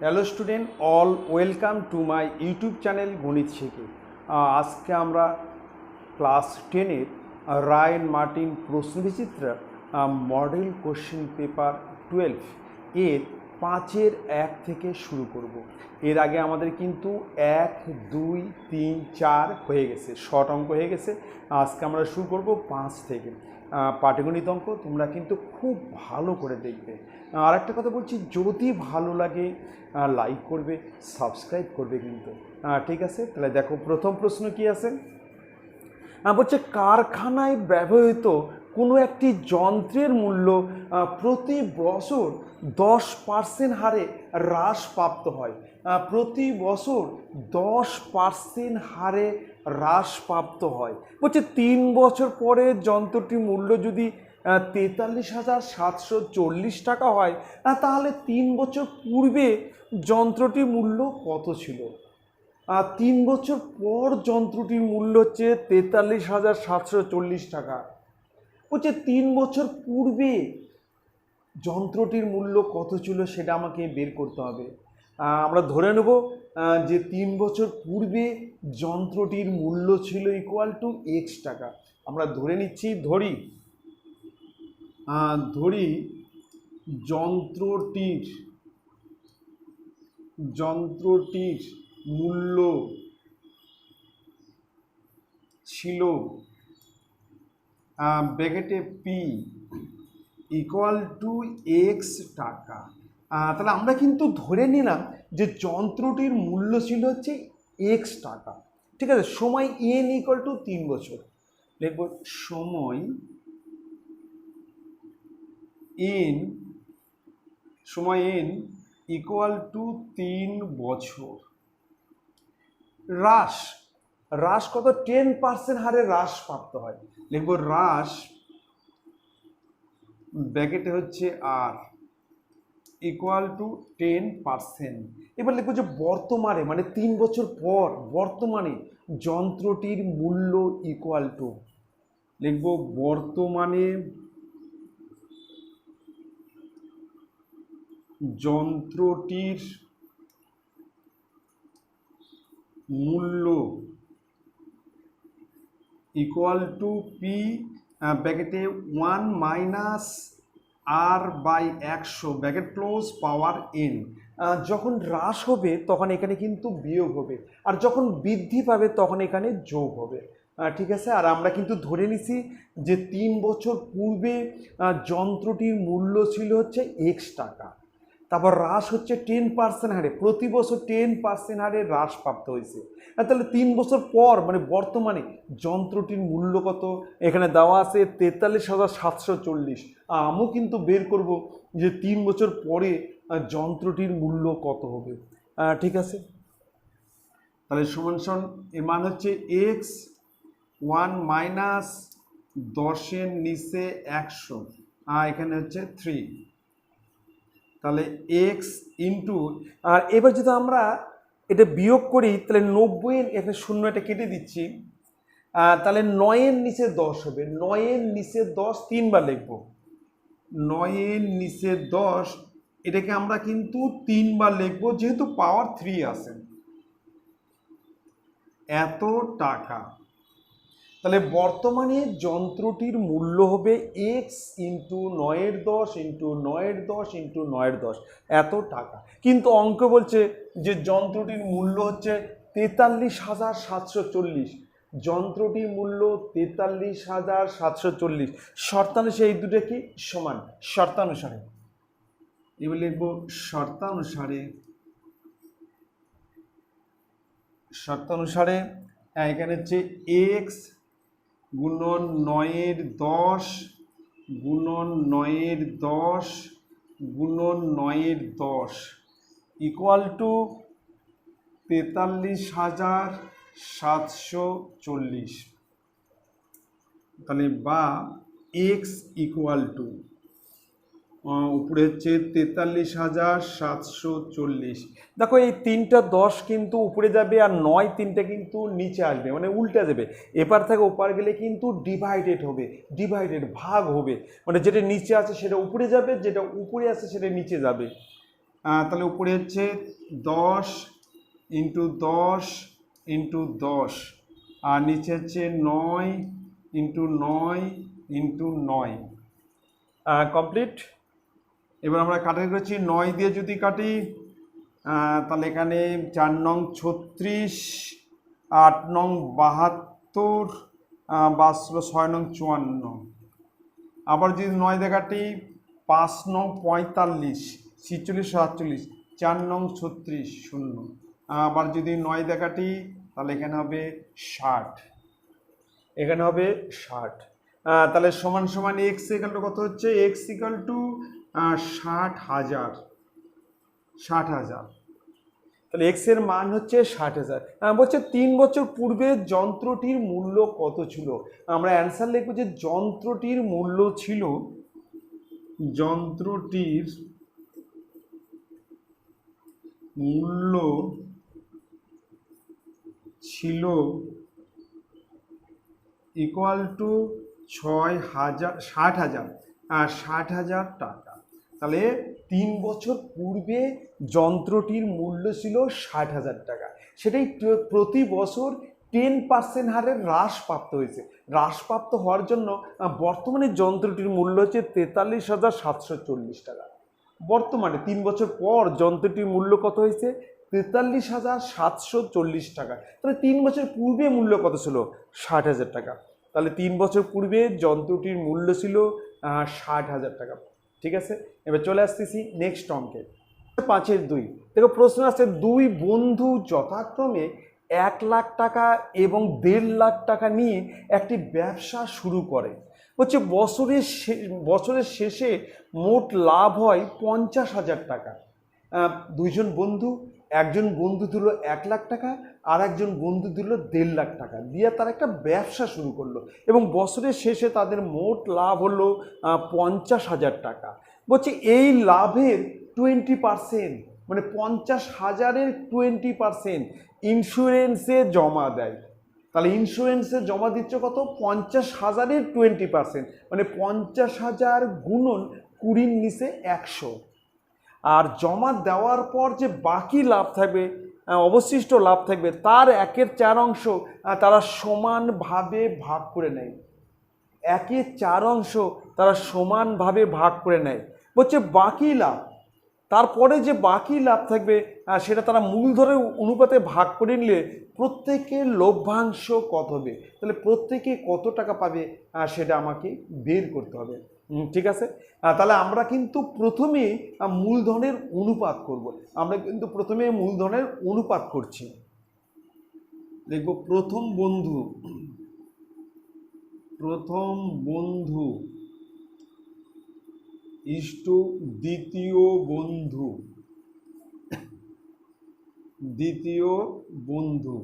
Hello student, all welcome to my YouTube channel গণিত শিখে। আজকে আমরা ক্লাস 10-এর রায় মার্টিন প্রশ্নবিচিত্রা মডেল কোশ্চেন পেপার 12 এর 5-1 থেকে শুরু করব। এর আগে আমাদের কিন্তু 1, 2, 3, 4 হয়ে গেছে, শর্ট অঙ্ক হয়ে গেছে। আজকে আমরা শুরু করব 5 থেকে। পাটিগণিত অঙ্ক তোমরা কিন্তু খুব ভালো করে দেখবে। আর একটা কথা বলছি, যদি ভালো লাগে লাইক করবে, সাবস্ক্রাইব করবে কিন্তু। ঠিক আছে, তাহলে দেখো প্রথম প্রশ্ন কি আছে। বলছে কারখানায় ব্যবহৃত কোনো একটি যন্ত্রের মূল্য প্রতি বছর 10% হারে হ্রাসপ্রাপ্ত হয়। প্রতি বছর 10% হারে হ্রাসপ্রাপ্ত হয়। বলছে 3 বছর পরে যন্ত্রটির মূল্য যদি 43,740 টাকা হয়, তাহলে 3 বছর পূর্বে যন্ত্রটির মূল্য কত ছিল? 3 বছর পর যন্ত্রটির মূল্য হচ্ছে 43,740 টাকা। বলছে 3 বছর পূর্বে যন্ত্রটির মূল্য কত ছিল সেটা আমাকে বের করতে হবে। আমরা ধরে নেব যে 3 বছর পূর্বে যন্ত্রটির মূল্য ছিল ইকুয়াল টু x টাকা। আমরা ধরে নিচ্ছি, ধরি যন্ত্রটির মূল্য ছিল ব্র্যাকেটে পি ইকুয়াল টু এক্স টাকা। তাহলে আমরা কিন্তু ধরে নিলাম যে যন্ত্রটির মূল্য ছিল হচ্ছে এক্স টাকা। ঠিক আছে, সময় এন ইকুয়াল টু 3 বছর। লিখব সময় এন ইকুয়াল টু 3 বছর। হ্রাস কত? 10% হারে হ্রাস প্রাপ্ত হয়। লিখব হ্রাস ব্র্যাকেটে হচ্ছে আর ইকুয়াল টু 10%। এবার লিখব যে বর্তমানে, মানে 3 বছর পর বর্তমানে যন্ত্রটির মূল্য ইকুয়াল টু, লিখব বর্তমানে যন্ত্রটির মূল্য ইকুয়াল টু পি ব্র্যাকেটে 1 minus R by 100 bracket close power N. যখন হ্রাস হবে তখন এখানে কিন্তু বিয়োগ হবে, আর যখন বৃদ্ধি পাবে তখন এখানে যোগ হবে। ঠিক আছে, আর আমরা কিন্তু ধরে নিছি যে 3 বছর পূর্বে যন্ত্রটির মূল্য ছিল হচ্ছে এক্স টাকা। তারপর হ্রাস হচ্ছে 10% হারে, প্রতি বছর 10% হারে হ্রাস প্রাপ্ত হয়েছে। তাহলে 3 বছর পর মানে বর্তমানে যন্ত্রটির মূল্য কত? এখানে দেওয়া আছে 43,740। আমিও কিন্তু বের করব যে 3 বছর পরে যন্ত্রটির মূল্য কত হবে। ঠিক আছে, তাহলে সমান সমান এর মান হচ্ছে এক্স 1 মাইনাস 10-এর নিচে 100, এখানে হচ্ছে 3। তাহলে এক্স ইন্টু, আর এবার যদি আমরা এটা বিয়োগ করি তাহলে 90-এর এখানে 0 এটা কেটে দিচ্ছি, তাহলে 9-এর নিচে 10 হবে। 9-এর নিচে 10 3বার লিখব। 9-এর নিচে 10 এটাকে আমরা কিন্তু 3বার লিখব, যেহেতু পাওয়ার 3 আছে। এত টাকা। তাহলে বর্তমানে যন্ত্রটির মূল্য হবে এক্স ইন্টু 9-এর 10 ইন্টু 9-এর 10 ইন্টু 9-এর 10, এত টাকা। কিন্তু অঙ্ক বলছে যে যন্ত্রটির মূল্য হচ্ছে 43,740। যন্ত্রটির মূল্য 43,740। শর্তানুসারে এই দুটো কি সমান? শর্তানুসারে এবার লিখব শর্তানুসারে এখানে হচ্ছে এক্স গুণন 9-এর 10 গুণন 9-এর 10 গুণন 9-এর 10 ইকুয়াল টু 43,740। তাহলে বা এক্স ইকুয়াল টু উপরে হচ্ছে 43,740। দেখো এই 3টা 10 কিন্তু উপরে যাবে, আর 9 3টা কিন্তু নিচে আসবে, মানে উল্টে যাবে। এপার থেকে ওপার গেলে কিন্তু ভাগ হবে, মানে যেটা নিচে আছে সেটা উপরে যাবে, যেটা উপরে আছে সেটা নিচে যাবে। তাহলে উপরে হচ্ছে 10 ইন্টু 10 ইন্টু 10, আর নিচে হচ্ছে 9 ইন্টু 9 ইন্টু 9। কমপ্লিট। এবার আমরা কাটাকাটি করছি 9 দিয়ে যদি কাটি তাহলে এখানে 4 নং 36, 8 নং 72, 6 নং 54। আবার যদি 9 দিয়ে কাটি 5 নং 45, 46, 47, 4 নং 36, 0। আবার যদি 9 দিয়ে কাটি তাহলে এখানে হবে 60, এখানে হবে 60। তাহলে সমান সমান এক্স ইকাল টু কত হচ্ছে, এক্স ইকাল টু 60,000, 60,000। তাহলে এক্স এর মান হচ্ছে 60,000। বলছে 3 বছর পূর্বে যন্ত্রটির মূল্য কত ছিল। আমরা অ্যান্সার লিখব যে যন্ত্রটির মূল্য ছিল, যন্ত্রটির মূল্য ছিল ইকুয়াল টু 60,000 টাকা। তাহলে 3 বছর পূর্বে যন্ত্রটির মূল্য ছিল 60,000 টাকা, সেটাই প্রতি বছর 10% হারে হ্রাসপ্রাপ্ত হয়েছে। হ্রাসপ্রাপ্ত হওয়ার জন্য বর্তমানে যন্ত্রটির মূল্য হচ্ছে 43,740 টাকা। বর্তমানে 3 বছর পর যন্ত্রটির মূল্য কত হয়েছে, 43,740 টাকা। তাহলে 3 বছর পূর্বে মূল্য কত ছিল, 60,000 টাকা। তাহলে 3 বছর পূর্বে যন্ত্রটির মূল্য ছিল 60,000 টাকা। ঠিক আছে, এবার চলে আসতেছি নেক্সট অঙ্কে। 5-এর 2 দেখো, প্রশ্ন আছে 2 বন্ধু যথাক্রমে 1 লাখ টাকা এবং 1.5 লাখ টাকা নিয়ে একটি ব্যবসা শুরু করে। হচ্ছে বছরের শেষে মোট লাভ হয় 50,000 টাকা। দুইজন বন্ধু, একজন বন্ধু দিল 1 লাখ টাকা, আর একজন বন্ধু দিল 1.5 লাখ টাকা দিয়ে তারা একটা ব্যবসা শুরু করলো, এবং বছরের শেষে তাদের মোট লাভ হলো 50,000 টাকা। বলছে এই লাভের 20%, মানে 50,000-এর 20% ইন্স্যুরেন্সে জমা দেয়। তাহলে ইন্স্যুরেন্সে জমা দিচ্ছে কত, 50,000-এর 20%, মানে 50,000 গুণন 20-র নিচে 100। আর জমা দেওয়ার পর যে বাকি লাভ থাকবে, অবশিষ্ট লাভ থাকবে, তার 1/4 অংশ তারা সমানভাবে ভাগ করে নেয়। 1/4 অংশ তারা সমানভাবে ভাগ করে নেয়। বলছে বাকি লাভ, তারপরে যে বাকি লাভ থাকবে সেটা তারা মূলধনের অনুপাতে ভাগ করে নিলে প্রত্যেকের লভ্যাংশ কত হবে। তাহলে প্রত্যেকে কত টাকা পাবে সেটা আমাকে বের করতে হবে। ঠিক আছে, তাহলে আমরা কিন্তু প্রথমে মূলধনের অনুপাত করব। আমরা কিন্তু প্রথমে মূলধনের অনুপাত করছি। দেখব প্রথম বন্ধু ইস্টু দ্বিতীয় বন্ধু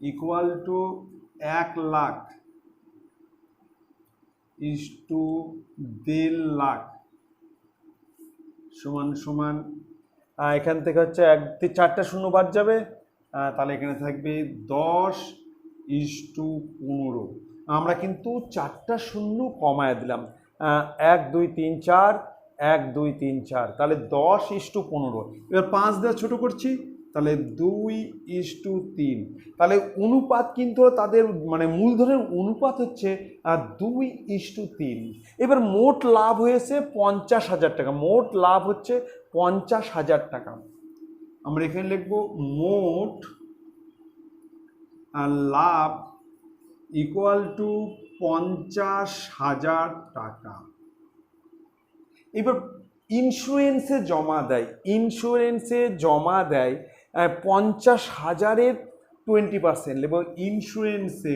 equal to 1 lakh is to 1.5 lakh সমান সমান, এখান থেকে হচ্ছে 4টা শূন্য বাদ যাবে, তাহলে এখানে থাকবে 10:15। আমরা কিন্তু 4টা শূন্য কমায় দিলাম, 1 2 3 4, 1 2 3 4, তাহলে 10:15। এবার 5 দিয়ে ছোট করছি, তাহলে 2:3। তাহলে অনুপাত কিন্তু তাদের মানে মূলধনের অনুপাত হচ্ছে 2:3। এবার মোট লাভ হয়েছে 50,000 টাকা, মোট লাভ হচ্ছে 50,000 টাকা। আমরা এখানে লিখব মোট লাভ ইকুয়াল টু 50,000 টাকা। এবার ইন্স্যুরেন্সে জমা দেয় 50,000-এর 20%। লিখব ইন্স্যুরেন্সে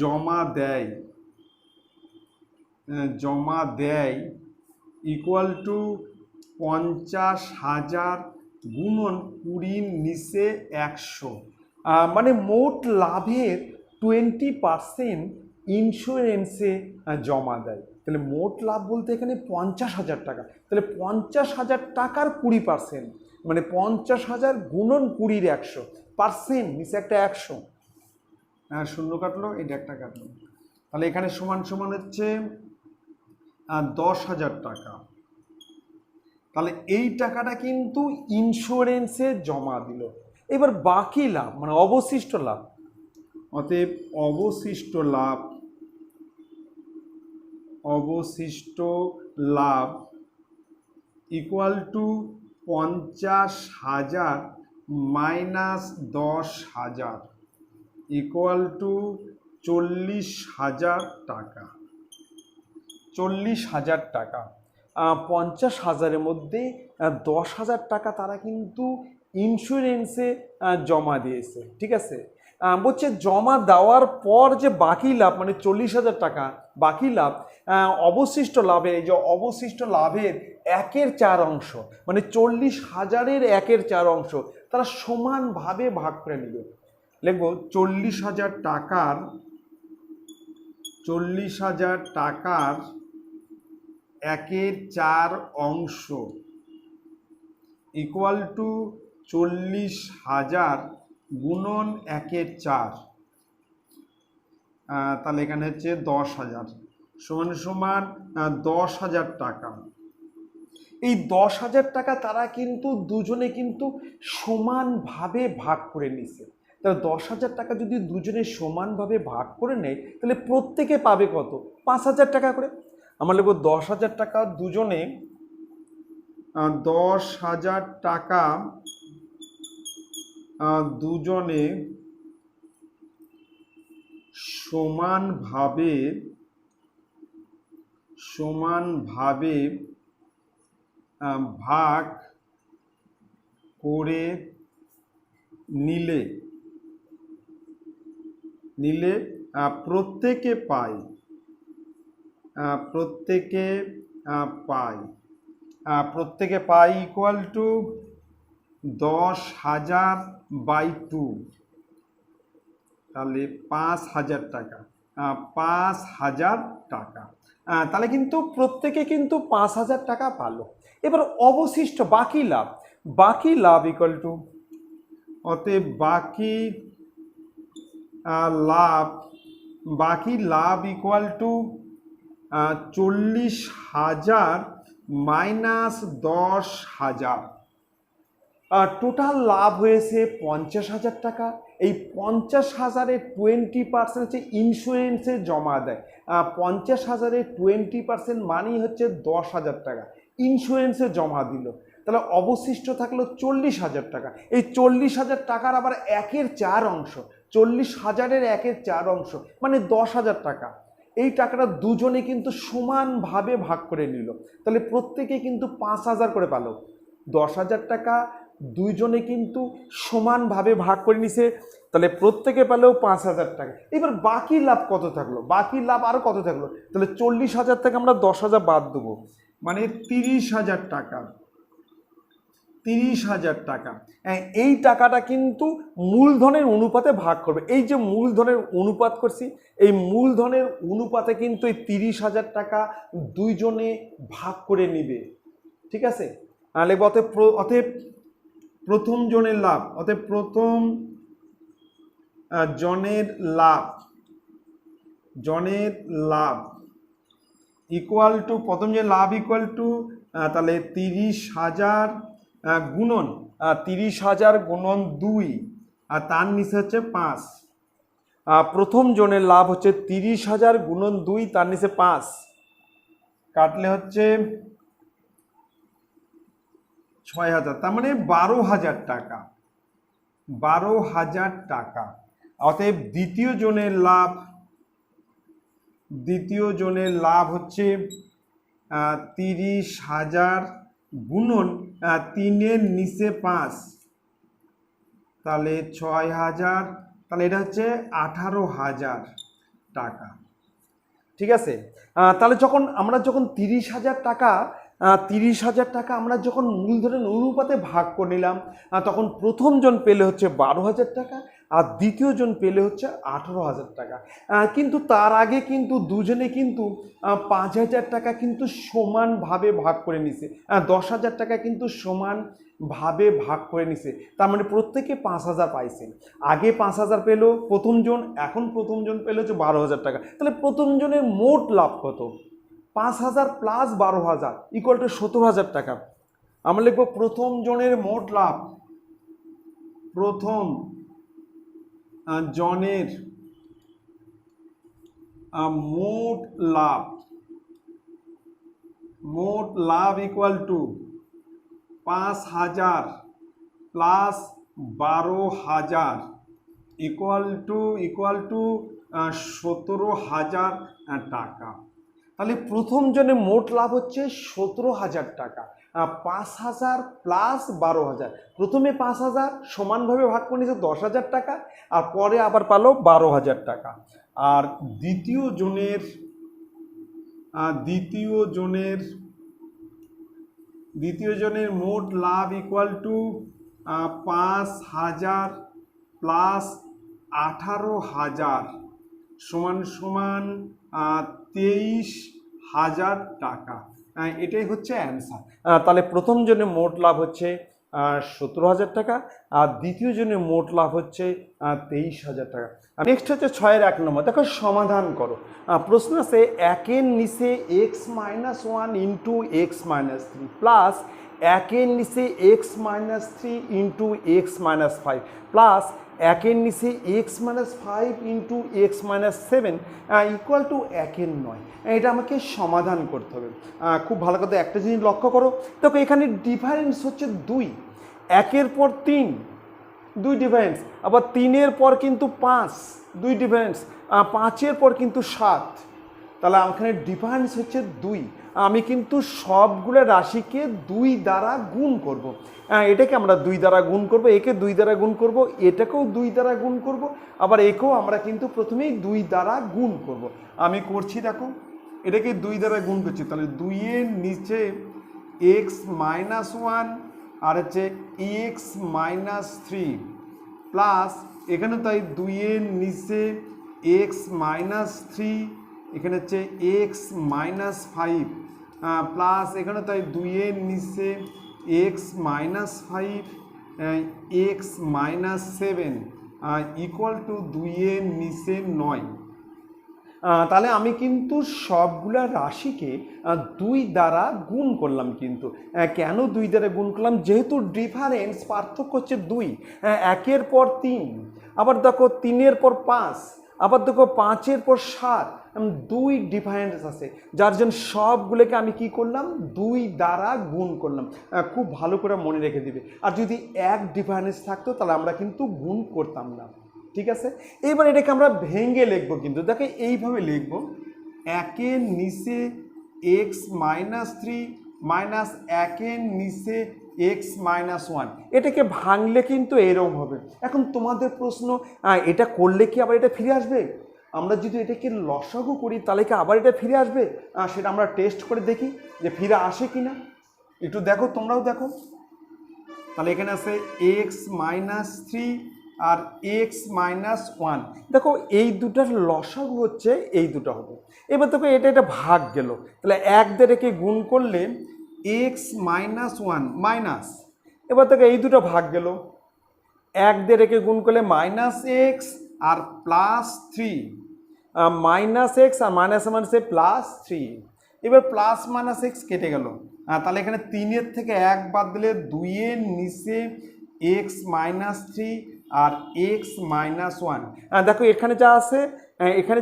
জমা দেয় ইকুয়াল টু 50,000 গুণন 20-র নিচে 100, মানে মোট লাভের 20% ইন্স্যুরেন্সে জমা দেয়। তাহলে মোট লাভ বলতে এখানে 50,000 টাকা। তাহলে 50,000 টাকার 20%, মানে 50,000 গুণন 20-র 100%, নিচে একটা 100। শূন্য কাটলো, এটা একটা কাটলো, তাহলে এখানে সমান সমান হচ্ছে 10,000 টাকা। তাহলে এই টাকাটা কিন্তু ইন্স্যুরেন্সে জমা দিল। এবার বাকি লাভ মানে অবশিষ্ট লাভ, অতএব অবশিষ্ট লাভ equal to 50,000 minus 10,000 equal to 40,000 টাকা। 40,000 টাকা, 50,000-এর মধ্যে 10,000 টাকা তারা কিন্তু ইন্স্যুরেন্সে জমা দিয়েছে, ঠিক আছে। বলছে জমা দেওয়ার পর যে বাকি লাভ মানে 40,000 টাকা বাকি লাভ, অবশিষ্ট লাভে, এই যে অবশিষ্ট লাভের 1/4 অংশ মানে 40,000-এর 1/4 অংশ তারা সমানভাবে ভাগ করে নিল। লিখবো 40,000 টাকার 1/4 অংশ ইকুয়াল টু 40,000 গুণন 1/4, তাহলে এখানে হচ্ছে 10,000 সমান সমান 10,000 টাকা। এই 10,000 টাকা তারা কিন্তু দুজনে কিন্তু সমানভাবে ভাগ করে নিছে। তাহলে 10,000 টাকা যদি দুজনে সমানভাবে ভাগ করে নেয় তাহলে প্রত্যেকে পাবে কত? 5,000 টাকা করে। আমরা লিখব 10,000 টাকা দুজনে 10,000 টাকা দুজনে সমানভাবে ভাগ করে নিলে প্রত্যেকে পায় ইকুয়াল টু 10,000 বাই 2, তাহলে 5,000 টাকা। 5,000 টাকা, তাহলে কিন্তু প্রত্যেকে কিন্তু 5,000 টাকা পালো। এবার অবশিষ্ট বাকি লাভ ইকুয়াল টু, অতএব বাকি লাভ ইকুয়াল টু 40,000 মাইনাস 10,000। টোটাল লাভ হয়েছে 50,000 টাকা। এই 50,000-এর 20% হচ্ছে ইন্স্যুরেন্সে জমা দেয়। 50,000-এর 20% মানেই হচ্ছে 10,000 টাকা ইন্স্যুরেন্সে জমা দিল। তাহলে অবশিষ্ট থাকলো 40,000 টাকা। এই 40,000 টাকার আবার 1/4 অংশ, 40,000-এর 1/4 অংশ মানে 10,000 টাকা। এই টাকাটা দুজনে কিন্তু সমানভাবে ভাগ করে নিল। তাহলে প্রত্যেকে কিন্তু 5,000 করে পেল। 10,000 টাকা দুইজনে কিন্তু সমানভাবে ভাগ করে নিছে, তাহলে প্রত্যেকে পেলেও 5,000 টাকা। এবার বাকি লাভ কত থাকলো? বাকি লাভ আরো কত থাকলো? তাহলে 40,000 থেকে আমরা 10,000 বাদ দেবো, মানে 30,000 টাকা। 30,000 টাকা এই টাকাটা কিন্তু মূলধনের অনুপাতে ভাগ করবে। এই যে মূলধনের অনুপাত করছি, এই মূলধনের অনুপাতে কিন্তু এই 30,000 টাকা দুইজনে ভাগ করে নিবে, ঠিক আছে। অতএব প্রথম জনের লাভ ইকুয়াল টু, প্রথম যে লাভ ইকুয়াল টু, তাহলে 30,000 গুণন 30,000 গুণন 2 আর তার নিচে হচ্ছে 5। প্রথম জনের লাভ হচ্ছে 30,000 গুণন 2 তার নিচে 5, কাটলে হচ্ছে 6,000, তার মানে 12,000 টাকা। 12,000 টাকা। অতএব দ্বিতীয় জনের লাভ হচ্ছে 30,000 গুণন 3-এর নিচে 5, তাহলে 6,000, তাহলে এটা হচ্ছে 18,000 টাকা, ঠিক আছে। তাহলে আমরা যখন 30,000 টাকা 30,000 টাকা আমরা যখন মূলধনের অনুপাতে ভাগ করে নিলাম তখন প্রথমজন পেলে হচ্ছে 12,000 টাকা আর দ্বিতীয়জন পেলে হচ্ছে 18,000 টাকা। কিন্তু তার আগে কিন্তু দুজনে কিন্তু 5,000 টাকা কিন্তু সমানভাবে ভাগ করে নিছে, 10,000 টাকা কিন্তু সমানভাবে ভাগ করে নিছে। তার মানে প্রত্যেকে 5,000 পাইছে। আগে 5,000 পেলো প্রথমজন, এখন প্রথমজন পেলো হচ্ছে 12,000 টাকা। তাহলে প্রথমজনের মোট লাভ কত? 5,000 প্লাস 12,000 ইকুয়াল টু 17,000 টাকা। আমরা লিখবো প্রথম জনের মোট লাভ, প্রথম জনের মোট লাভ equal to 5,000 plus 12,000 equal to 17,000 টাকা। তাহলে প্রথম জনের মোট লাভ হচ্ছে 17,000 টাকা। 5,000 প্লাস 12,000, প্রথমে 5,000 সমানভাবে ভাগ করে নিয়েছে 10,000 টাকা আর পরে আবার পালো 12,000 টাকা। আর দ্বিতীয় জনের মোট লাভ ইকুয়াল টু 5,000 প্লাস 18,000 সমান 23,000 টাকা। এটাই হচ্ছে অ্যান্সার। তাহলে প্রথম জনের মোট লাভ হচ্ছে 17,000 টাকা আর দ্বিতীয় জনের মোট লাভ হচ্ছে 23,000 টাকা। নেক্সট হচ্ছে 6-1 নম্বর। দেখো সমাধান করো। প্রশ্ন আছে 1-এর নিচে x-1 ইন্টু x-3 প্লাস 1-এর নিচে x-3 ইন্টু x-5 প্লাস 1-এর নিচে x-5 into x-7 equal to 1-এর 9। এটা আমাকে সমাধান করতে হবে। খুব ভালো কথা একটা জিনিস লক্ষ্য করো, দেখো এখানে ডিফারেন্স হচ্ছে 2, 1-এর পর 3 2 ডিফারেন্স, আবার 3-এর পর কিন্তু 5 2 ডিফারেন্স, 5-এর পর কিন্তু 7। তাহলে এখানে ডিফারেন্স হচ্ছে 2। আমি কিন্তু সবগুলো রাশিকে 2 দ্বারা গুণ করব। এটাকে আমরা 2 দ্বারা গুণ করব, একে 2 দ্বারা গুণ করব, এটাকেও 2 দ্বারা গুণ করব, আবার একেও আমরা কিন্তু প্রথমেই 2 দ্বারা গুণ করব। আমি করছি, দেখো এটাকে 2 দ্বারা গুণ করছি। তাহলে 2-এর নিচে x-1 আর হচ্ছে x-3 প্লাস এখানে তাই 2-এর নিচে x-3 এখানে হচ্ছে x-5 প্লাস এখানে তাই 2-এর নিচে x-5 x-7 ইকুয়াল টু 2-এর নিচে 9। তাহলে আমি কিন্তু সবগুলা রাশিকে 2 দ্বারা গুণ করলাম। কিন্তু কেন 2 দ্বারা গুণ করলাম? যেহেতু ডিফারেন্স পার্থক্য হচ্ছে 2, 1-এর পর 3, আবার দেখো 3-এর পর 5, আবার দেখো 5-এর পর 7, 2 ডিফারেন্স আছে, যার জন্য সবগুলোকে আমি কি করলাম 2 দ্বারা গুণ করলাম। খুব ভালো করে মনে রেখে দিবে। আর যদি 1 ডিফারেন্স থাকতো তাহলে আমরা কিন্তু গুণ করতাম না। ঠিক আছে, এইবার এটাকে আমরা ভেঙে লিখবো। কিন্তু দেখো এইভাবে লিখবো 1-এর নিচে x-3 মাইনাস 1-এর নিচে x-1। এটাকে ভাঙলে কিন্তু এরকম হবে। এখন তোমাদের প্রশ্ন, এটা করলে কি আবার এটা ফিরে আসবে? আমরা যদি এটাকে লসাগু করি তাহলে কি আবার এটা ফিরে আসবে? সেটা আমরা টেস্ট করে দেখি যে ফিরে আসে কি না। একটু দেখো, তোমরাও দেখো। তাহলে এখানে আছে x-3 আর x-1। দেখো এই দুটার লসাগু হচ্ছে এই দুটো হবে। এবার দেখো এটা ভাগ গেল, তাহলে 1 দিয়ে রেখে গুণ করলে x-1 মাইনাস, এবার দেখো এই দুটো ভাগ গেল, 1 দিয়ে রেখে গুণ করলে -x আর +3, -x আর মাইনাসে +3। এবার প্লাস মাইনাস x কেটে গেল। তাহলে এখানে 3-এর থেকে 1 বাদ দিলে 2-এর নিচে x-3 আর x-1। দেখো এখানে যা আছে এখানে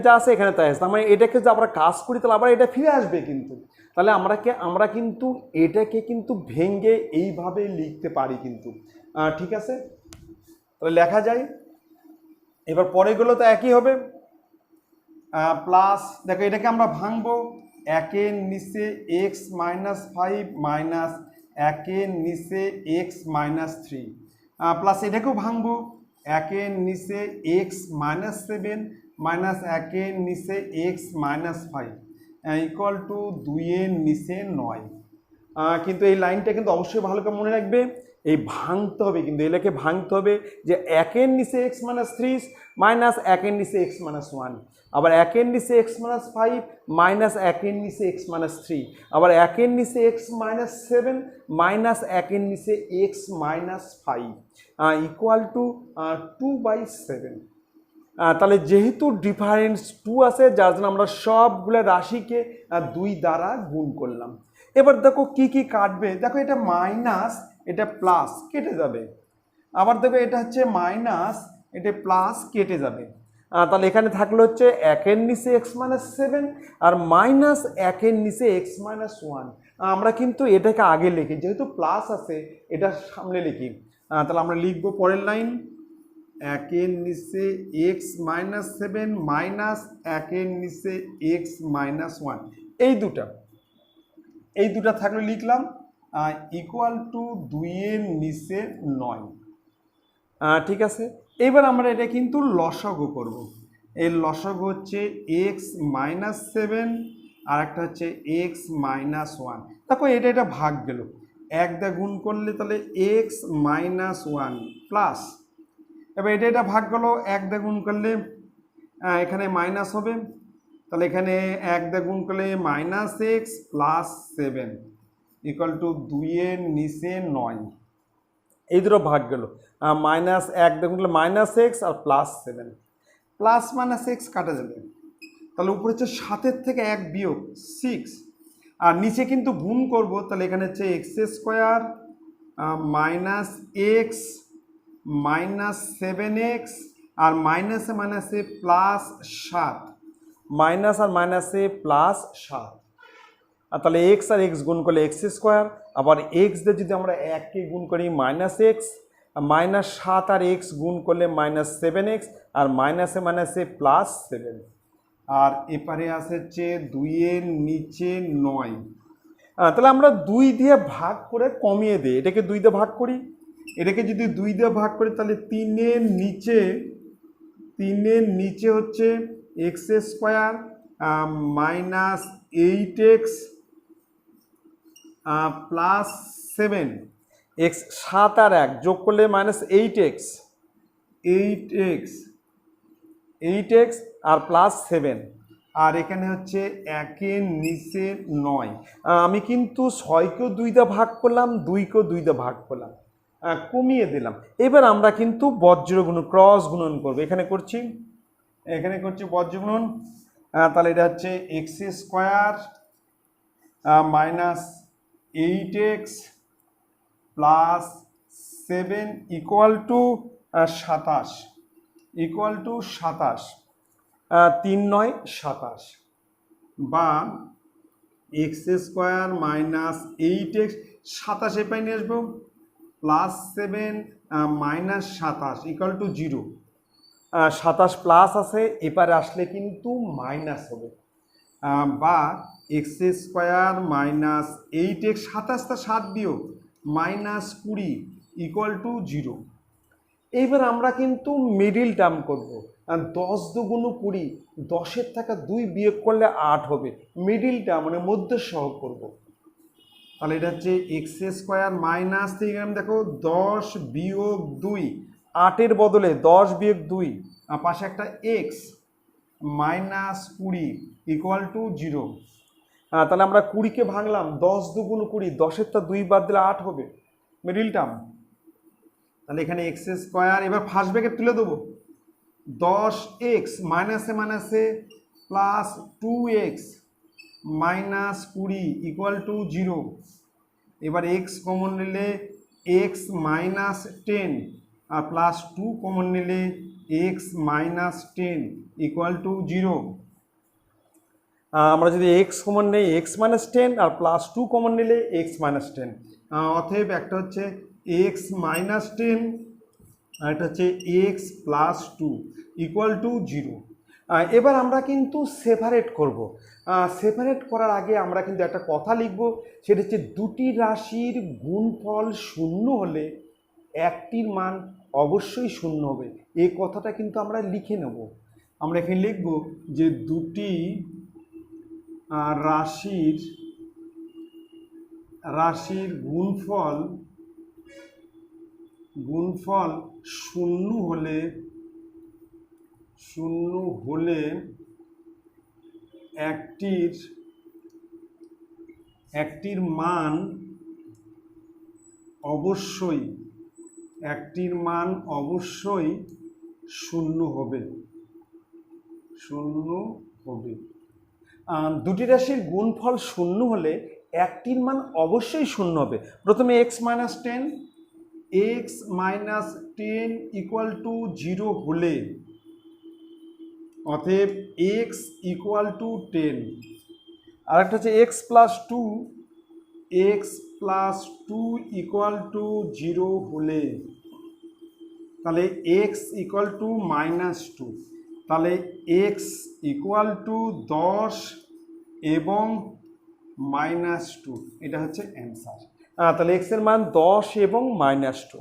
তাই আছে। তার মানে এটাকে যে আমরা কাজ করি তাহলে আবার এটা ফিরে আসবে। কিন্তু তাহলে আমরা কিন্তু এটাকে কিন্তু ভেঙে এইভাবে লিখতে পারি কিন্তু। ঠিক আছে, তাহলে লেখা যায়। এবার পরেগুলো তো একই হবে। প্লাস দেখো এটাকে আমরা ভাঙবো, 1-এর নিচে x-5 মাইনাস 1-এর নিচে x-3 প্লাস এটাকেও ভাঙবো, 1-এর নিচে x-7 মাইনাস 1-এর নিচে x-5 ইকুয়াল টু 2-এর নিচে 9। কিন্তু এই লাইনটা কিন্তু অবশ্যই ভালো করে মনে রাখবে, এই ভাঙতে হবে, কিন্তু এটাকে ভাঙতে হবে যে একের নিচে এক্স মাইনাস থ্রি মাইনাস একের নিচে এক্স মাইনাস ওয়ান, আবার একের নিচে এক্স মাইনাস ফাইভ মাইনাস একের নিচে এক্স মাইনাস থ্রি, আবার একের নিচে এক্স মাইনাস সেভেন মাইনাস একের নিচে x minus five equal to 2/7। তাহলে যেহেতু ডিফারেন্স 2 আছে, যার জন্য আমরা সবগুলো রাশিকে 2 দ্বারা গুণ করলাম। এবার দেখো কি কি কাটবে, দেখো এটা মাইনাস এটা প্লাস কেটে যাবে, আবার দেখো এটা হচ্ছে মাইনাস এটা প্লাস কেটে যাবে। তাহলে এখানে থাকলো হচ্ছে একের নিচে এক্স মাইনাস সেভেন আর মাইনাস একের নিচে এক্স মাইনাস ওয়ান। আমরা কিন্তু এটাকে আগে লিখি, যেহেতু প্লাস আছে এটা সামনে লিখি। তাহলে আমরা লিখবো পরের লাইন, একের নিচে এক্স মাইনাস সেভেন মাইনাস একের নিচে এক্স মাইনাস ওয়ান, এই দুটা থাকলে লিখলাম ইকুয়াল টু 2-এর নিচে 9। ঠিক আছে, এবার আমরা এটা কিন্তু লসাগু করব। এর লসাগু হচ্ছে এক্স মাইনাস সেভেন আর একটা হচ্ছে এক্স মাইনাস ওয়ান। দেখো এটা ভাগ গেল, এক দিয়ে গুণ করলে তাহলে এক্স মাইনাস ওয়ান প্লাস, এবার এটা ভাগ গেল এক দিয়ে গুণ করলে এখানে মাইনাস হবে, তাহলে এখানে এক দিয়ে গুণ করলে minus X plus seven equal to 2-এর নিচে 9। এই দুটো ভাগ গেল, মাইনাস এক দিয়ে গুণ করলে মাইনাস এক্স আর plus seven, plus minus X কাটা যাবে, তাহলে উপরে হচ্ছে 7-এর থেকে 1 বিয়োগ 6, আর নিচে কিন্তু গুণ করব, তাহলে এখানে হচ্ছে x square minus x minus 7x আর মাইনাসে মাইনাসে প্লাস 7, মাইনাস আর মাইনাসে প্লাস 7। আর তাহলে এক্স আর এক্স গুণ করলে এক্স স্কোয়ার, আবার এক্স দিয়ে যদি আমরা 1কে গুণ করি মাইনাস এক্স, মাইনাস 7 আর এক্স গুণ করলে মাইনাস 7x আর মাইনাসে মাইনাসে প্লাস 7, আর এপারে আসে হচ্ছে 2-এর নিচে 9। তাহলে আমরা 2 দিয়ে ভাগ করে কমিয়ে দিই, এটাকে 2 দিয়ে ভাগ করি, এটাকে যদি 2 দিয়ে ভাগ করি তাহলে 3-এর নিচে হচ্ছে x square minus 8x plus 7, x 7 আর 1 যোগ করলে মাইনাস 8x আর প্লাস 7, আর এখানে হচ্ছে একের নিচে 9। আমি কিন্তু 6কেও 2 দিয়ে ভাগ করলাম, 2কেও 2 দিয়ে ভাগ করলাম, কমিয়ে দিলাম। এবার আমরা কিন্তু বজ্র গুণন ক্রস গুণন করবো, এখানে করছি বজ্র গুণন। তাহলে এটা হচ্ছে x square minus 8x plus 7 equal to 27, 3-9 27, বা এক্স স্কোয়ার মাইনাস 8x 27 পাই নিয়ে আসবো plus 7 minus 27 equal to 0। 27 plus আছে, এপারে আসলে কিন্তু মাইনাস হবে, বা এক্স স্কোয়ার মাইনাস 8x 27টা 7 বিয়োগ মাইনাস 20 ইকুয়াল টু 0। এইবার আমরা কিন্তু মিডিল টার্ম করবো, 10 দুগুণ 20, 10-এর থেকে 2 বিয়োগ করলে 8 হবে, মিডিল টার্ম মানে মধ্য সহ করবো। তাহলে এটা হচ্ছে এক্স স্কোয়ার মাইনাস, দেখো 10 বিয়োগ 2, 8-এর বদলে 10 বিয়োগ 2, পাশে একটা এক্স মাইনাস 20 ইকুয়াল টু 0। তাহলে আমরা 20কে ভাঙলাম, 10 দুগুণ 20, 10-এর তা 2 বাদ দিলে 8 হবে, মিডিল টার্ম। তাহলে এখানে এক্স স্কোয়ার, এবার ফার্স্ট ব্র্যাকেট তুলে দেবো, 10x মাইনাসে মাইনাসে plus 2x minus 20 equal to 0। এবার x কমন নিলে x মাইনাস 10 আর প্লাস 2 কমন নিলে x মাইনাস 10 ইকুয়াল টু 0। আমরা যদি x কমন নেই x মাইনাস 10 আর প্লাস 2 কমন নিলে x মাইনাস 10, অতএব একটা হচ্ছে x মাইনাস 10 আর এটা হচ্ছে x প্লাস 2 ইকুয়াল টু 0। এবার আমরা কিন্তু সেপারেট করব। সেপারেট করার আগে আমরা কিন্তু একটা কথা লিখব, সেটা হচ্ছে দুটি রাশির গুণফল শূন্য হলে একটির মান অবশ্যই শূন্য হবে, এই কথাটা কিন্তু আমরা লিখে নেব। আমরা এখানে লিখব যে দুটি রাশির রাশির গুণফল শূন্য হলে একটির মান অবশ্যই শূন্য হবে। দুটি রাশির গুণফল শূন্য হলে একটির মান অবশ্যই শূন্য হবে। প্রথমে x মাইনাস 10 ইকুয়াল টু 0 হলে, অতএব x ইকুয়াল টু 10। আরেকটা হচ্ছে x প্লাস 2 ইকুয়াল টু 0 হলে, তাহলে x ইকুয়াল টু -2, তাহলে x ইকুয়াল টু 10 এবং -2, এটা হচ্ছে অ্যান্সার। তাহলে x এর মান 10 এবং -2।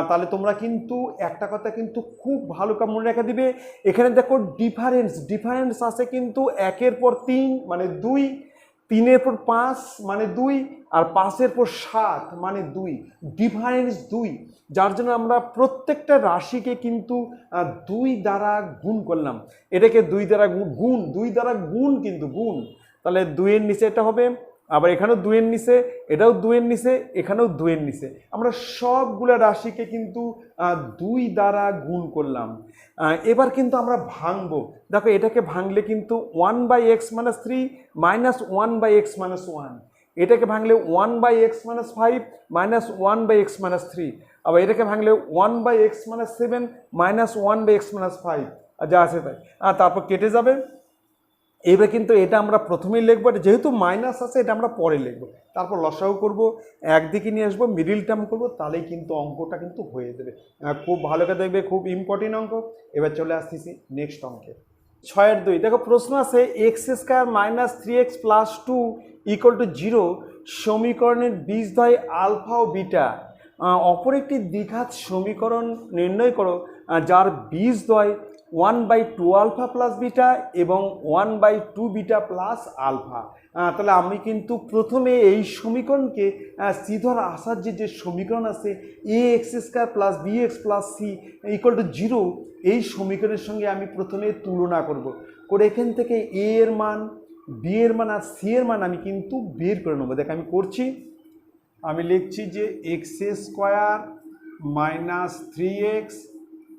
তাহলে তোমরা কিন্তু একটা কথা কিন্তু খুব ভালো করে মনে রেখে দিবে, এখানে দেখো ডিফারেন্স আছে কিন্তু 1-এর পর 3 মানে 2, 3-এর পর 5 মানে 2, আর 5-এর পর 7 মানে 2, ডিফারেন্স 2, যার জন্য আমরা প্রত্যেকটা রাশিকে কিন্তু 2 দ্বারা গুণ করলাম। এটাকে 2 দ্বারা গুণ কিন্তু গুণ, তাহলে 2-এর নিচে এটা হবে, আবার এখানেও 2-এর নিচে, এটাও 2-এর নিচে, এখানেও 2-এর নিচে, আমরা সবগুলো রাশিকে কিন্তু 2 দ্বারা গুণ করলাম। এবার কিন্তু আমরা ভাঙবো, দেখো এটাকে ভাঙলে কিন্তু 1/x - 3 -1/x - 1, এটাকে ভাঙলে 1/x - 5 -1/x - 3, আবার এটাকে ভাঙলে 1/x - 7 -1/x - 5, যা আছে তাই, তারপর কেটে যাবে। এবার কিন্তু এটা আমরা প্রথমেই লিখবো, যেহেতু মাইনাস আছে এটা আমরা পরে লিখবো, তারপর লসাগু করব, একদিকে নিয়ে আসবো, মিডিল টার্ম করবো, তাহলেই কিন্তু অঙ্কটা কিন্তু হয়ে যাবে। খুব ভালো করে দেখবে, খুব ইম্পর্টেন্ট অঙ্ক। এবার চলে আসতেছি নেক্সট অঙ্কে। 6-2 দেখো প্রশ্ন আছে x² - 3x + 2 = 0 সমীকরণের বীজদ্বয় আলফা ও বিটা। অপর একটি দ্বিঘাত সমীকরণ নির্ণয় করো যার বীজদ্বয় 1/2 আলফা প্লাস বিটা এবং 1/2 বিটা প্লাস আলফা। তাহলে আমি কিন্তু প্রথমে এই সমীকরণকে সিধর আসার যে সমীকরণ আছে ax² + bx + c = 0, এই সমীকরণের সঙ্গে আমি প্রথমে তুলনা করে এখান থেকে a এর মান, b এর মান আর c এর মান আমি কিন্তু বের করে নেবো। দেখ আমি করছি, আমি লিখছি যে x² - 3x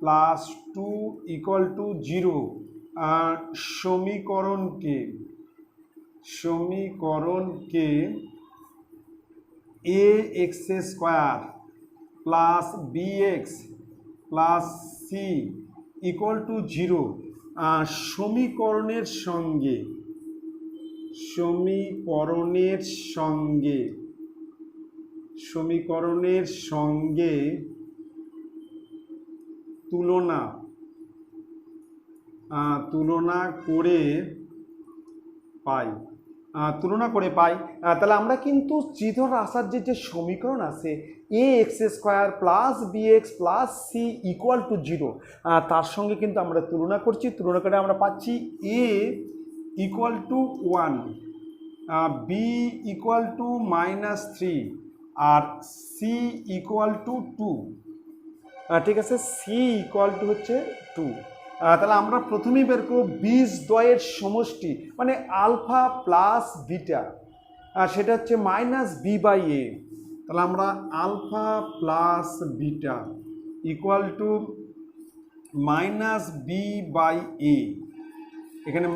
+ 2 = 0 সমীকরণকে ax² + bx + c = 0 সমীকরণের সঙ্গে তুলনা করে পাই। তাহলে আমরা কিন্তু চিধর আসার যে সমীকরণ আছে ax² + bx + c = 0, তার সঙ্গে কিন্তু আমরা তুলনা করছি, তুলনা করে আমরা পাচ্ছি a = 1, b = -3 আর c = 2। ঠিক আছে, c হচ্ছে 2। তাহলে আমরা প্রথমেই বের করব বীজদ্বয়ের সমষ্টি, মানে আলফা প্লাস বিটা, সেটা হচ্ছে -b/a। তাহলে আমরা আলফা প্লাস বিটা = -b/a। এখানে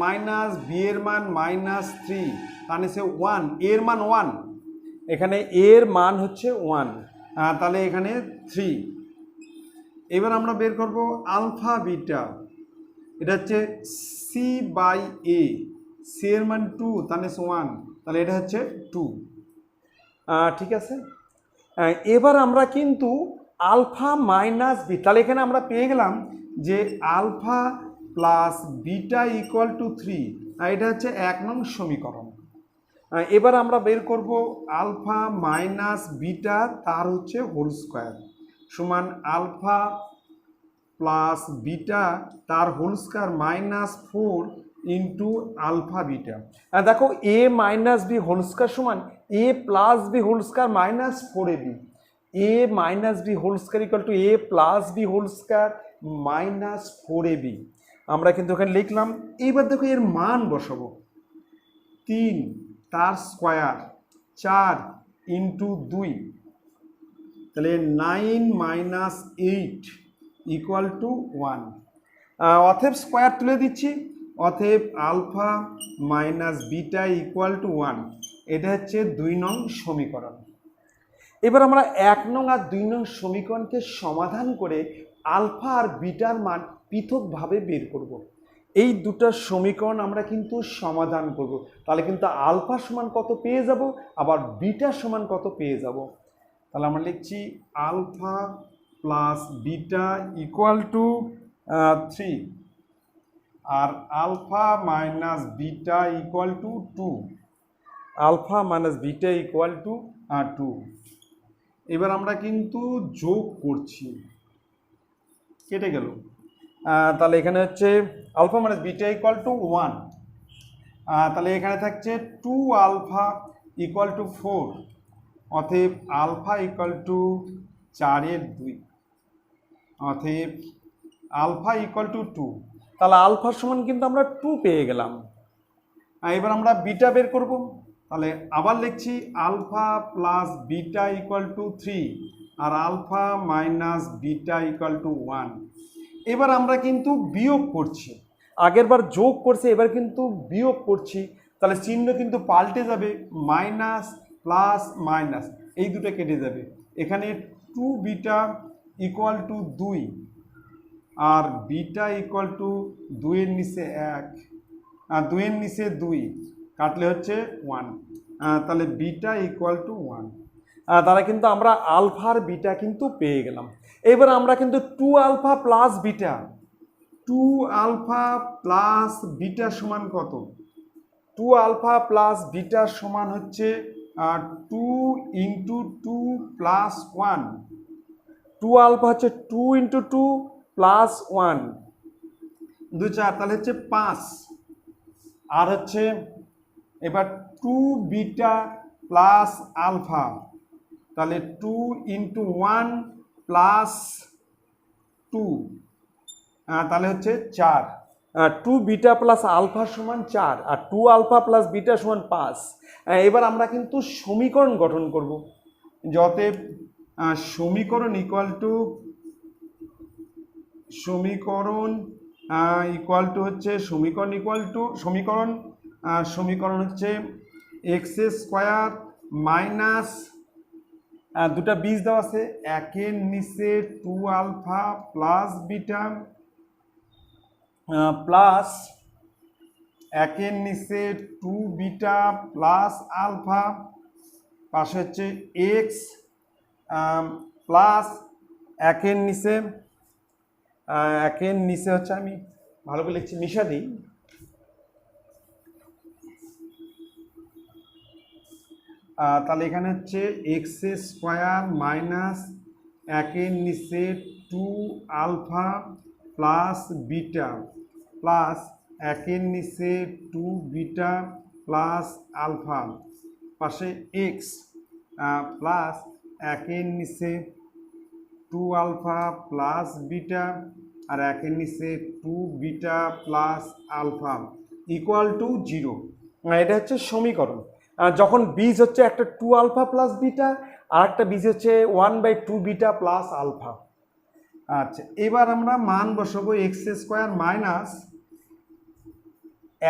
b এর মান -3, তার নিচে 1, এর মান 1, এখানে এর মান হচ্ছে 1, তাহলে এখানে 3। এবার আমরা বের করব আলফা বিটা, এটা হচ্ছে c/a, c এর মান 2, তার নিচে 1, তাহলে এটা হচ্ছে 2। ঠিক আছে, এবার আমরা কিন্তু আলফা মাইনাস বি, তাহলে এখানে আমরা পেয়ে গেলাম যে আলফা প্লাস বিটা = 3, এটা হচ্ছে 1 নং সমীকরণ। এবার আমরা বের করব আলফা মাইনাস বিটা তার হচ্ছে হোল স্কোয়ার সমান আলফা প্লাস বিটা তার whole square -4 into alpha beta. দেখো A minus B whole square সমান A plus B whole square minus 4ab, A minus B whole square equal to A plus B whole square minus 4ab। আমরা কিন্তু এখানে লিখলাম। এইবার দেখো এর মান বসাবো, 3 তার স্কোয়ার 4 ইন্টু 2, তাহলে 9 মাইনাস 8 ইকুয়াল টু 1। অতএব স্কোয়ার তুলে দিচ্ছি, অতএব alpha minus beta equal to 1। এটা হচ্ছে 2 নং সমীকরণ। এবার আমরা 1 নং আর 2 নং সমীকরণকে সমাধান করে আলফা আর বিটার মান পৃথকভাবে বের করব। এই দুটো সমীকরণ আমরা কিন্তু সমাধান করব, তাহলে কিন্তু আলফা সমান কত পেয়ে যাব, আবার বিটা সমান কত পেয়ে যাব। তাহলে আমরা লিখছি alpha plus beta equal to 3 আর alpha minus beta equal to 2, alpha minus beta equal to 2। এবার আমরা কিন্তু যোগ করছি, কেটে গেল। তাহলে এখানে হচ্ছে alpha minus beta equal to 1, তাহলে এখানে থাকছে 2 আলফা ইকুয়াল টু 4, অতএব আলফা ইকুয়াল টু 4-এর 2, অতএব আলফা ইকুয়াল টু 2। তাহলে আলফার সমান কিন্তু আমরা 2 পেয়ে গেলাম। এবার আমরা বিটা বের করব, তাহলে আবার লিখছি alpha plus beta equal to 3 আর alpha minus beta equal to 1। এবার আমরা কিন্তু বিয়োগ করছি, আগেরবার যোগ করছি, এবার কিন্তু বিয়োগ করছি, তাহলে চিহ্ন কিন্তু পাল্টে যাবে, মাইনাস প্লাস মাইনাস এই দুটো কেটে যাবে। এখানে 2 বিটা ইকুয়াল টু 2 আর বিটা ইকুয়াল টু 2-এর নিচে 1 আর 2-এর নিচে 2 কাটলে হচ্ছে 1, তাহলে বিটা ইকুয়াল টু 1। তাহলে কিন্তু আমরা আলফার বিটা কিন্তু পেয়ে গেলাম। এবার আমরা কিন্তু 2 alpha plus beta, 2 alpha plus beta সমান কত, 2 আলফা প্লাস বিটা সমান হচ্ছে 2 ইন্টু 2 প্লাস 1। 2 আলফা হচ্ছে 2 ইন্টু 2 প্লাস 1, 2 4, তাহলে হচ্ছে 5। আর হচ্ছে এবার 2 বিটা প্লাস আলফা, তাহলে 2 ইন্টু 1 প্লাস 2, তাহলে হচ্ছে 4। 2 বিটা প্লাস আলফা সমান 4 আর 2 আলফা প্লাস বিটা সমান 5। এবার আমরা কিন্তু সমীকরণ গঠন করব, অতএব সমীকরণ ইকুয়াল টু হচ্ছে সমীকরণ হচ্ছে এক্স স্কোয়ার মাইনাস, দুটা বীজ দেওয়া আছে, 1-এর নিচে 2 আলফা প্লাস বিটা প্লাস 1-এর নিচে 2 বিটা প্লাস আলফা, পাশে হচ্ছে এক্স প্লাস 1-এর নিচে হচ্ছে, আমি ভালো করে লিখছি, মিশা দিই, তাহলে এখানে হচ্ছে এক্স স্কোয়ার মাইনাস 1-এর নিচে 2 আলফা প্লাস বিটা প্লাস 1-এর নিচে 2 বিটা প্লাস আলফা, পাশে এক্স প্লাস 1-এর নিচে 2 আলফা প্লাস বিটা আর 1-এর নিচে 2 beta plus alpha equal to 0। এটা হচ্ছে সমীকরণ। যখন বীজ হচ্ছে একটা 2 আলফা প্লাস বিটা আর একটা বীজ হচ্ছে 1/2 বিটা প্লাস আলফা। আচ্ছা, এবার আমরা মান বসাবো এক্স স্কোয়ার মাইনাস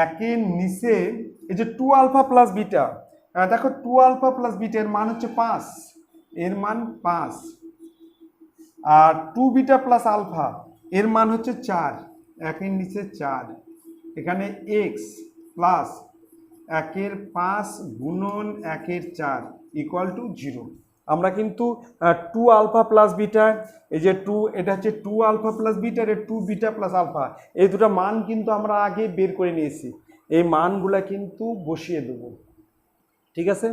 1-এর নিচে এই যে 2 আলফা প্লাস বিটা, দেখো 2 আলফা প্লাস বিটা এর মান হচ্ছে 5, এর মান 5 আর 2 বিটা প্লাস আলফা এর মান হচ্ছে 4, 1-এর নিচে 4, এখানে এক্স প্লাস 1-এর 5 গুণন 1-এর 4 ইকুয়াল টু 0। আমরা কিন্তু 2 আলফা প্লাস বিটা, এই যে 2, এটা হচ্ছে 2 আলফা প্লাস বিটা, এর 2 বিটা প্লাস আলফা, এই দুটো মান কিন্তু আমরা আগে বের করে নিয়েছি, এই মানগুলা কিন্তু বসিয়ে দেব, ঠিক আছে।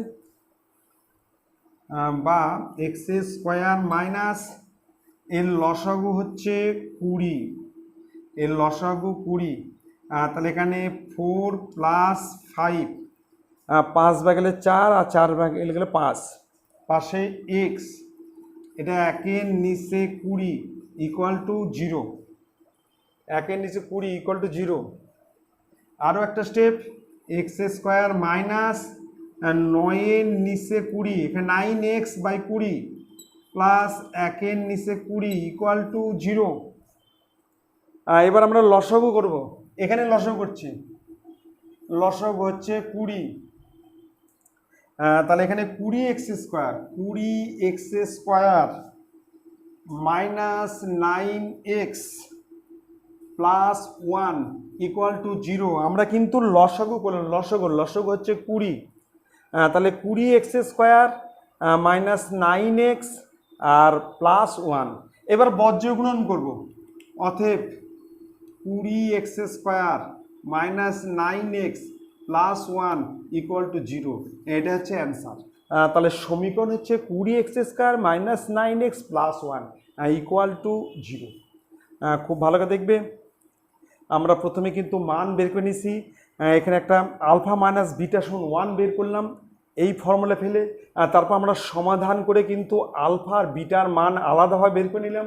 বা এক্স স্কোয়ার মাইনাস এর লসাগু হচ্ছে 20, এর লসাগু 20, তাহলে এখানে 4 প্লাস 5, 5 ভাগ গেলে 4 আর 4 ভাগ গেলে 5, পাশে এক্স, এটা একের নিচে 20 ইকুয়াল টু 0, একের নিচে 20 ইকুয়াল টু 0। আরও একটা স্টেপ, এক্স স্কোয়ার মাইনাস 9 নিচে 20, এখানে 9x/20 প্লাস একের নিচে 20 ইকুয়াল টু 0। এবার আমরা লসাগু করব, এখানে লসাগু করছি, লসাগু হচ্ছে 20, তাহলে এখানে 20x² minus 9x plus 1 equal to 0। আমরা কিন্তু লসাগু করলাম, লসাগু হচ্ছে 20, তাহলে 20x² মাইনাস 9x আর প্লাস 1। এবার বজ্র গুণন করব, অতএব 20x² minus 9x plus 1 equal to 0, এটা হচ্ছে অ্যান্সার। তাহলে সমীকরণ হচ্ছে 20x² minus 9x plus 1 equal to 0। খুব ভালো করে দেখবে, আমরা প্রথমে কিন্তু মান বের করে নিছি, এখানে একটা আলফা মাইনাস বিটা সমান 1 বের করলাম এই ফর্মুলা ফেলে, তারপর আমরা সমাধান করে কিন্তু আলফা আর বিটার মান আলাদাভাবে বের করে নিলাম।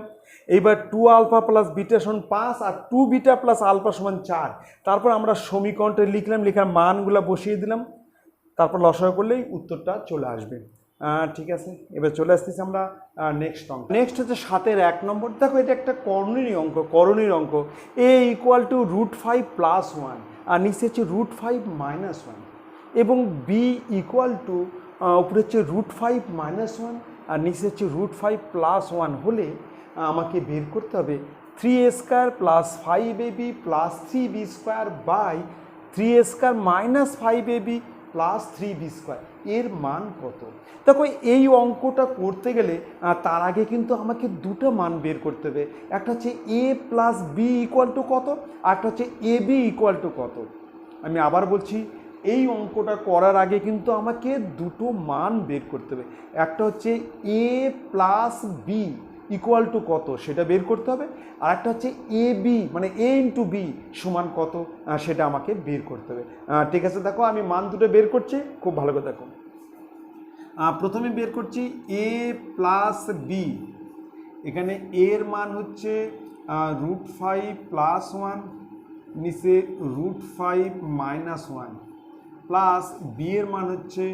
এইবার 2 আলফা প্লাস বিটা সমান 5 আর 2 বিটা প্লাস আলফা সমান 4, তারপর আমরা সমীকরণটা লিখলাম, লেখার মানগুলো বসিয়ে দিলাম, তারপর লসাগু করলেই উত্তরটা চলে আসবে। ঠিক আছে, এবার চলে আসতেছি আমরা নেক্সট অঙ্ক। নেক্সট হচ্ছে 7-এর 1 নম্বর। দেখো এটা একটা করণীয় অঙ্ক, a ইকুয়াল টু √5 প্লাস 1 আর নিচে হচ্ছে √5 মাইনাস 1, এবং b ইকুয়াল টু উপরে হচ্ছে √5 মাইনাস 1 আর নিচে হচ্ছে √5 প্লাস 1 হলে আমাকে বের করতে হবে 3a² plus 5ab plus 3b² by 3a² minus 5ab plus 3b², এর মান কত। দেখো এই অঙ্কটা করতে গেলে তার আগে কিন্তু আমাকে দুটো মান বের করতে হবে, একটা হচ্ছে a plus b equal to কত, আর একটা হচ্ছে ab ইকুয়াল টু কত। আমি আবার বলছি, এই অঙ্কটা করার আগে কিন্তু আমাকে দুটো মান বের করতে হবে, একটা হচ্ছে a plus b equal to কত সেটা বের করতে হবে, আর একটা হচ্ছে এ বি মানে a ইন্টু বি সমান কত সেটা আমাকে বের করতে হবে। ঠিক আছে, দেখো আমি মান দুটো বের করছি, খুব ভালো করে দেখো। প্রথমে বের করছি a প্লাস বি, এখানে এর মান হচ্ছে √5 প্লাস 1, নিচে √5 মাইনাস 1, প্লাস বি এর মান হচ্ছে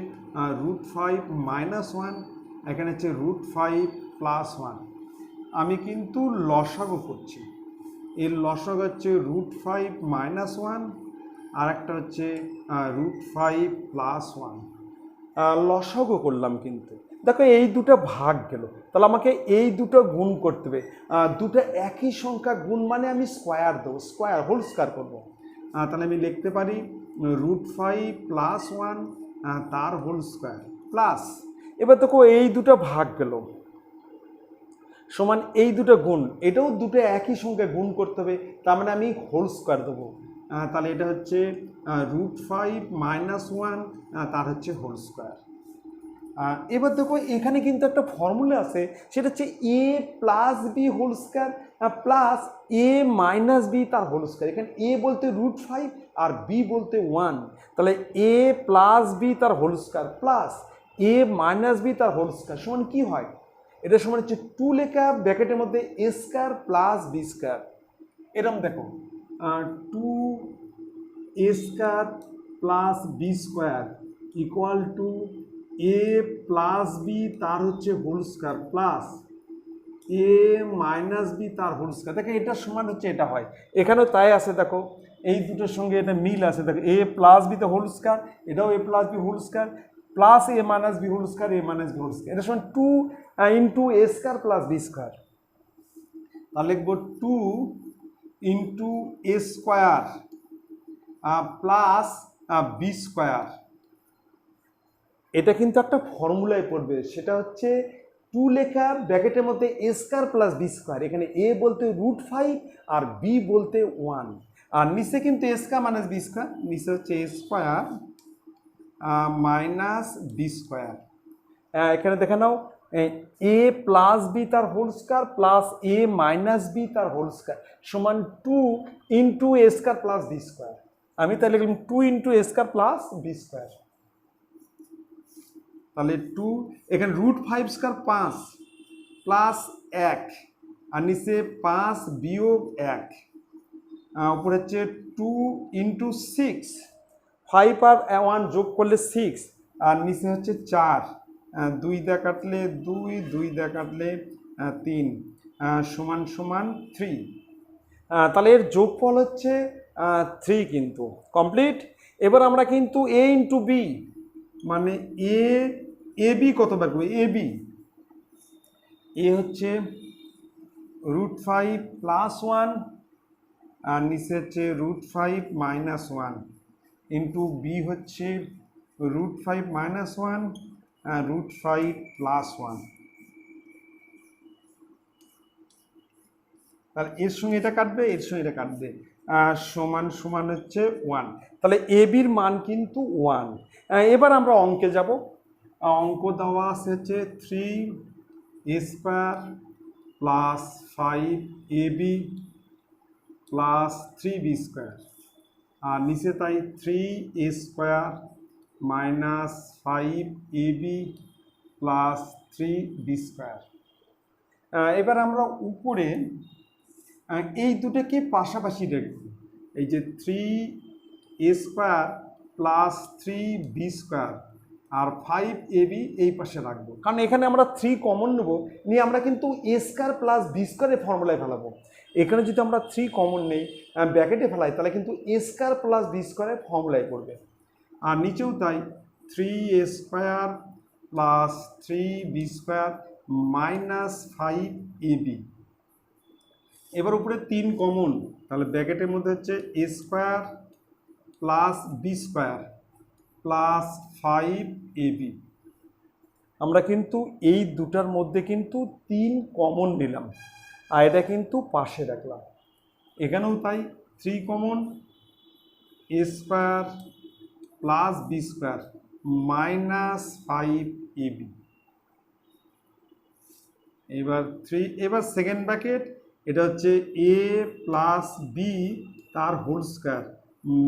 √5 মাইনাস 1, এখানে হচ্ছে √5 প্লাস 1। আমি কিন্তু লসাগু করছি, এর লসাগু হচ্ছে √5 মাইনাস 1 আর একটা হচ্ছে √5 প্লাস 1, লসাগু করলাম। কিন্তু দেখো এই দুটো ভাগ গেল, তাহলে আমাকে এই দুটো গুণ করতে হবে, দুটো একই সংখ্যা গুণ মানে আমি স্কোয়ার দেবো, হোল স্কোয়ার করবো। তাহলে আমি লিখতে পারি √5 প্লাস 1 তার হোল স্কোয়ার প্লাস, এবার দেখো এই দুটো ভাগ গেল সমান এই দুটো গুণ, এটাও দুটো একই সংখ্যা গুণ করতে হবে, তার মানে আমি হোল স্কোয়ার দেবো। তাহলে এটা হচ্ছে √5 মাইনাস 1 তার হচ্ছে হোল স্কোয়ার। এবার দেখো এখানে কিন্তু একটা ফর্মুলা আছে, সেটা হচ্ছে a plus B whole square plus a minus b তার হোল স্কোয়ার। এখানে a বলতে √5 আর b বলতে 1, তাহলে a প্লাস বি তার whole square plus a minus b তার হোল স্কোয়ার সমান কি হয়, এটা সমান হচ্ছে 2 লেখা ব্র্যাকেটের মধ্যে a² প্লাস b², এরকম দেখো 2a² plus b² equal to a plus b তার হচ্ছে whole square plus a minus b তার হোল স্কোয়ার। দেখো এটা সমান হচ্ছে এটা হয়, এখানেও তাই আছে, দেখো এই দুটোর সঙ্গে এটা মিল আছে, দেখো a প্লাস বি তে হোল স্কোয়ার, এটাও a plus B whole square plus a minus B whole square, a minus B whole square, এটা সমান 2 ইন্টু a² প্লাস b²। তাহলে লিখবো 2 ইন্টু a² প্লাস b²। এটা কিন্তু একটা ফর্মুলায় পড়বে, সেটা হচ্ছে 2 লেখা ব্র্যাকেটের মধ্যে a² প্লাস b², এখানে a বলতে √5 আর b বলতে 1, আর নিচে কিন্তু a² মাইনাস b², নিচে হচ্ছে a² মাইনাস b²। এখানে দেখে নাও এ প্লাস বি তার whole square plus A minus b তার হোল স্কয়ার সমান 2 ইন্টু এ স্কয়ার প্লাস বি স্কয়ার। আমি তাহলে লিখলাম 2 ইন্টু এ স্কয়ার প্লাস বি স্কয়ার। তাহলে 2 এখানে √5 স্কয়ার 5 প্লাস 1 আর নিচে 5 বিয়োগ 1 উপরে হচ্ছে 2 ইন্টু 6 5 আর 1 যোগ করলে 6 আর নিচে হচ্ছে 4 2 দিয়ে কাটলে 2 2 দিয়ে কাটলে 3 সমান সমান 3। তাহলে এর যোগফল হচ্ছে 3 কিন্তু কমপ্লিট। এবার আমরা কিন্তু এ ইন্টু বি মানে এ বি কত বার করবো এ হচ্ছে √5 প্লাস 1 আর নিচে হচ্ছে √5 মাইনাস 1 ইন্টু বি হচ্ছে √5 মাইনাস 1 √5 প্লাস 1। তাহলে এর সঙ্গে এটা কাটবে এর সঙ্গে এটা কাটবে সমান সমান হচ্ছে 1। তাহলে এ বির মান কিন্তু 1। এবার আমরা অঙ্কে যাব। অঙ্ক দেওয়া আছে হচ্ছে 3a square plus 5ab plus 3b square আর নিচে তাই 3a square minus 5ab plus 3b square. এবার আমরা উপরে এই দুটোকে পাশাপাশি রাখব। এই যে 3a square plus 3b square আর 5ab এই পাশে রাখবো, কারণ এখানে আমরা 3 কমন নেব, নিয়ে আমরা কিন্তু a স্কয়ার প্লাস b স্কয়ারের ফর্মুলায় ফেলাবো। এখানে যদি আমরা 3 কমন নেই ব্র্যাকেটে ফেলাই তাহলে কিন্তু a স্কয়ার প্লাস b স্কয়ারের ফর্মুলায় পড়বে। আর নিচেও তাই 3a square plus 3b square minus 5ab। এবার উপরে 3 কমন, তাহলে ব্র্যাকেটের মধ্যে হচ্ছে a square plus b square plus 5ab। আমরা কিন্তু এই দুটার মধ্যে কিন্তু 3 কমন নিলাম আর এটা কিন্তু পাশে রাখলাম। এখানেও তাই 3 common, a square plus b square minus 5ab। এবার সেকেন্ড ব্র্যাকেট, এটা হচ্ছে a প্লাস b তার হোল স্কয়ার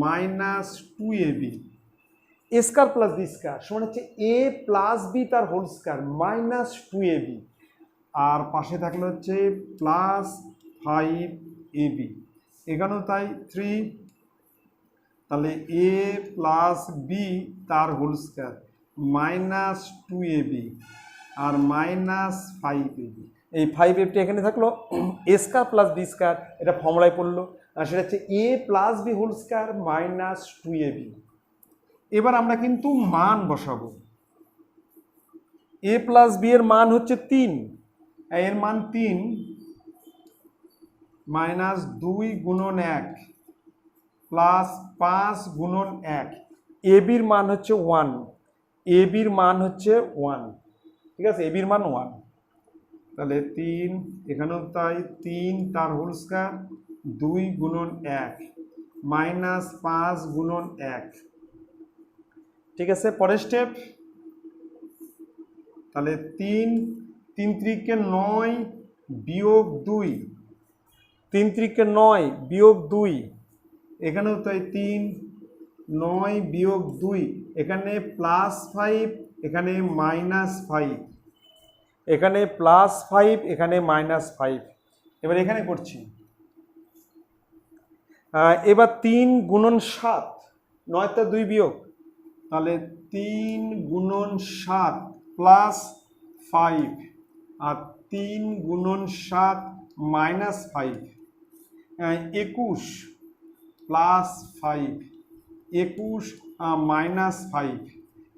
মাইনাস 2ab। এ স্কয়ার প্লাস বি স্কয়ার সমান হচ্ছে এ প্লাস বি তার হোল স্কয়ার মাইনাস 2ab আর পাশে থাকলে হচ্ছে প্লাস 5ab। এখানেও তাই 3, তাহলে এ প্লাস বি তার হোল স্কয়ার মাইনাস 2ab আর মাইনাস 5ab। এই 5abটি এখানে থাকলো, এ স্কয়ার প্লাস বি স্কয়ার এটা ফর্মুলায় পড়লো আর সেটা হচ্ছে A plus B whole square minus 2ab। এবার আমরা কিন্তু মান বসাবো। a প্লাস বি এর মান হচ্ছে 3, এর মান 3 মাইনাস 2 গুণন 1 প্লাস 5 গুণন 1। এ বির মান হচ্ছে 1, এ বির মান হচ্ছে 1, ঠিক আছে, এ বির মান 1। তাহলে 3 এখানেও তাই 3 তার হোল স্কয়ার 2 গুণন 1 মাইনাস 5 গুণন 1। ঠিক আছে, পরের স্টেপ। তাহলে 3 3 × 9 বিয়োগ 2, 3 × 9 বিয়োগ 2। এখানেও তাই 3 9 বিয়োগ 2, এখানে প্লাস 5 এখানে মাইনাস 5, এখানে প্লাস 5 এখানে মাইনাস 5। এবার এখানে করছি। এবার 3 গুণন 7, 9 তা 2 বিয়োগ, তাহলে 3 গুণন 7 প্লাস 5 আর 3 গুণন 7 মাইনাস 5, 21 প্লাস 5, 21 মাইনাস 5,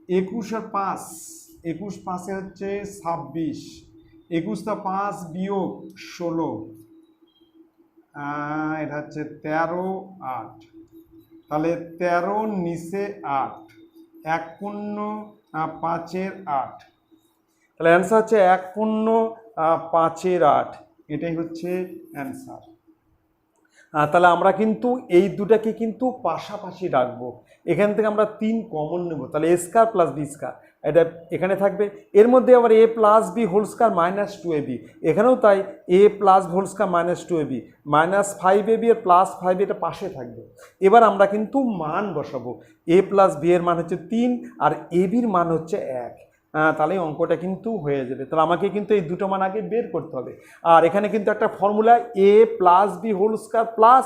21 আর 5, 21 5 হচ্ছে 26, 21 তা 5 বিয়োগ 16, এটা হচ্ছে 13 8। তাহলে 13 নিচে 8, 1 পূর্ণ 5 8। তাহলে অ্যান্সার হচ্ছে 1 পূর্ণ 5 8, এটাই হচ্ছে অ্যান্সার। তাহলে আমরা কিন্তু এই দুটাকে কিন্তু পাশাপাশি রাখবো। এখান থেকে আমরা 3 কমন নেব, তাহলে A square plus B square এটা এখানে থাকবে। এর মধ্যে আবার A plus B whole square minus 2ab, এখানেও তাই A plus whole square minus 2ab minus 5ab এর প্লাস 5 এটা পাশে থাকবে। এবার আমরা কিন্তু মান বসাবো, এ প্লাস বি এর মান হচ্ছে 3 আর এ বির মান হচ্ছে 1। তাহলে অঙ্কটা কিন্তু হয়ে যাবে। তাহলে আমাকে কিন্তু এই দুটো মান আগে বের করতে হবে। আর এখানে কিন্তু একটা formula A plus B whole square plus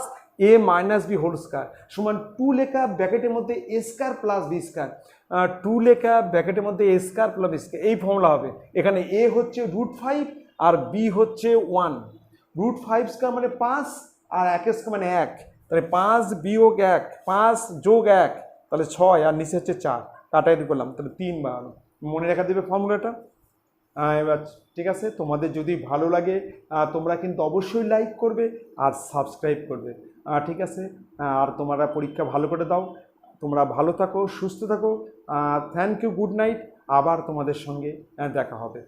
A minus B whole square সমান 2 লেখা ব্র্যাকেটের মধ্যে A square plus B square, 2 লেখা ব্র্যাকেটের মধ্যে A square plus B square, এই ফর্মুলা হবে। এখানে এ হচ্ছে √5 আর বি হচ্ছে 1। √5 স্কয়ার মানে 5 আর 1 স্কয়ার মানে 1, তাহলে 5 বিয়োগ 1 5 যোগ 1 তাহলে 6 আর নিচে হচ্ছে 4, কাটাকাটি করলাম তাহলে 3 বানানো। মনে রাখা দেবে ফর্মুলাটা। এবার ঠিক আছে, তোমাদের যদি ভালো লাগে তোমরা কিন্তু অবশ্যই লাইক করবে আর সাবস্ক্রাইব করবে। ঠিক আছে, আর তোমরা পরীক্ষা ভালো করে দাও। তোমরা ভালো থাকো, সুস্থ থাকো। Thank you, good night. আবার তোমাদের সঙ্গে দেখা হবে।